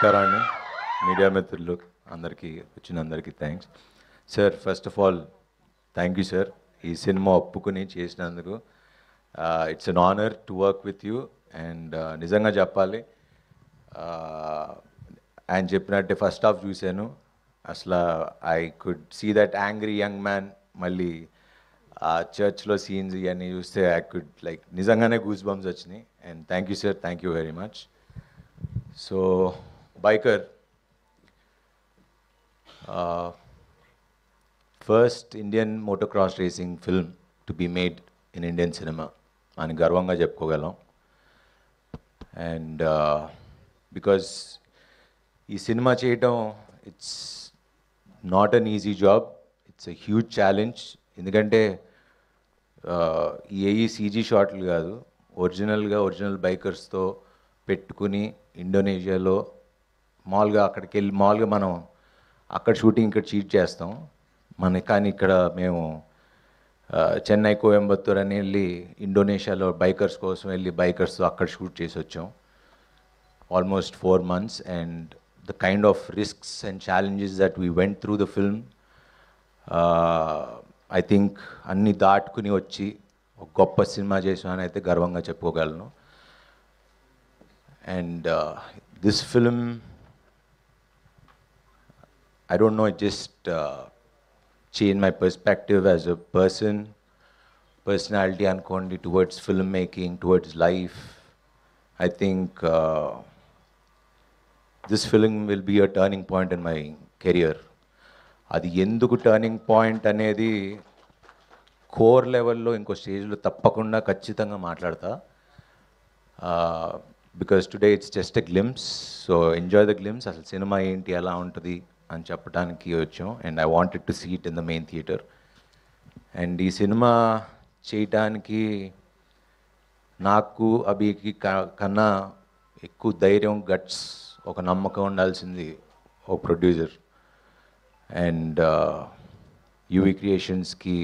నమస్కారం అండి మీడియా మిత్రులు అందరికీ వచ్చినందరికీ thanks sir. First of all thank you sir, ఈ సినిమా ఒప్పుకుని చేసినందుకు. It's an honour to work with you. And నిజంగా చెప్పాలి, ఆయన చెప్పినట్టే ఫస్ట్ హాఫ్ చూశాను, అసలు I could see that angry young man. మళ్ళీ ఆ చర్చ్లో సీన్స్ ఇవన్నీ చూస్తే ఐ కుడ్ లైక్ నిజంగానే గూస్ బంప్స్ వచ్చినాయి. And thank you sir, thank you very much. So biker, first Indian motocross racing film to be made in Indian cinema అని గర్వంగా చెప్పుకోగలం. And because ఈ సినిమా చేయటం it's not an easy job, it's a huge challenge. ఎందుకంటే ఈ CG షాట్లు కాదు, original బైకర్స్తో పెట్టుకుని ఇండోనేషియాలో మామూలుగా మనం అక్కడ షూటింగ్ ఇక్కడ చీట్ చేస్తాం. కానీ ఇక్కడ మేము చెన్నై, కోయంబత్తూర్ అని వెళ్ళి ఇండోనేషియాలో బైకర్స్ కోసం వెళ్ళి బైకర్స్తో అక్కడ షూట్ చేసి వచ్చాం almost 4 months. And the kind of risks and challenges that we went through the film, I think అన్నీ దాటుకుని వచ్చి ఒక గొప్ప సినిమా చేసామని అయితే గర్వంగా చెప్పుకోగలను. And this film, I don't know, it just changed my perspective as a personality ankondi towards filmmaking, towards life. I think this film will be a turning point in my career. అది ఎందుకు turning point అనేది core లెవెల్లో ఇంకో స్టేజ్లో తప్పకుండా ఖచ్చితంగా మాట్లాడతా. Because today it's just a glimpse, so enjoy the glimpse. అసలు సినిమా ఏంటి, ఎలా ఉంటుంది అని చెప్పడానికి వచ్చాం. And I wanted to see it in the main theatre. And ఈ సినిమా చేయటానికి నాకు అభికి కన్నా ఎక్కువ ధైర్యం, గట్స్, ఒక నమ్మకం ఉండాల్సింది ఓ ప్రొడ్యూసర్. అండ్ యూవీ క్రియేషన్స్కి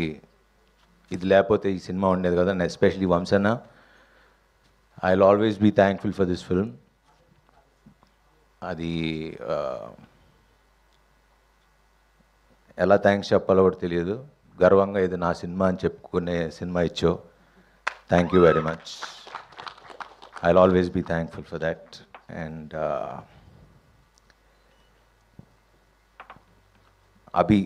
ఇది లేకపోతే ఈ సినిమా ఉండేది కదా. అండ్ ఎస్పెషలీ వంశన్న, I'll always be thankful for this film. అది ఎలా థ్యాంక్స్ చెప్పాలో కూడా తెలియదు. గర్వంగా ఇది నా సినిమా అని చెప్పుకునే సినిమా ఇచ్చో. Thank you very much. I'll always be thankful for that. And Abhi,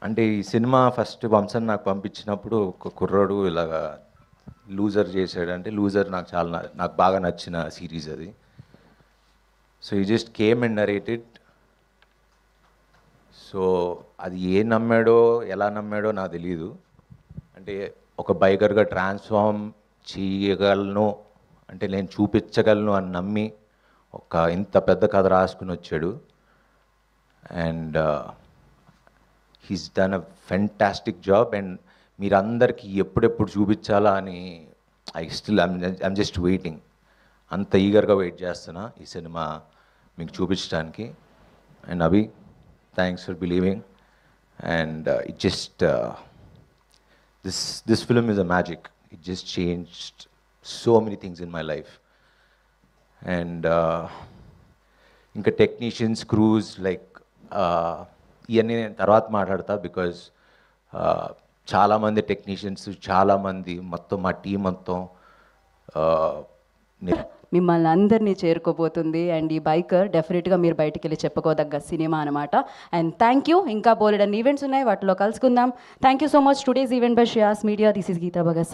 అంటే ఈ సినిమా ఫస్ట్ వంశన్ నాకు పంపించినప్పుడు ఒక కుర్రాడు ఇలాగా లూజర్ చేశాడు. అంటే లూజర్ నాకు బాగా నచ్చిన సిరీస్ అది. సో ఈ just came and narrated. So అది ఎలా నమ్మాడో నాకు తెలియదు. అంటే ఒక బైకర్గా ట్రాన్స్ఫార్మ్ చేయగలను, అంటే నేను చూపించగలను అని నమ్మి ఒక ఇంత పెద్ద కథ రాసుకుని వచ్చాడు. And he's done a fantastic job. And మీరందరికీ ఎప్పుడెప్పుడు చూపించాలా అని I'm just waiting. అంత ఈగర్గా వెయిట్ చేస్తున్నా ఈ సినిమా మీకు చూపించడానికి. And Abhi, thanks for believing. And it just this film is a magic. It just changed so many things in my life. And ఇంకా టెక్నీషియన్స్, క్రూస్, లైక్ ఇవన్నీ నేను తర్వాత మాట్లాడతా. బికాజ్ చాలామంది టెక్నీషియన్స్, చాలామంది మొత్తం మా టీం మొత్తం మిమ్మల్ని అందరినీ చేరుకోబోతుంది. అండ్ ఈ బైకర్ డెఫినెట్గా మీరు బయటికి వెళ్ళి చెప్పుకోదగ్గ సినిమా అనమాట. And thank you. ఇంకా బోలెడన్ని ఈవెంట్స్ ఉన్నాయి, వాటిలో కలుసుకుందాం. Thank you so much. Today's event by Shreyas media. This is Geetha Bhagat.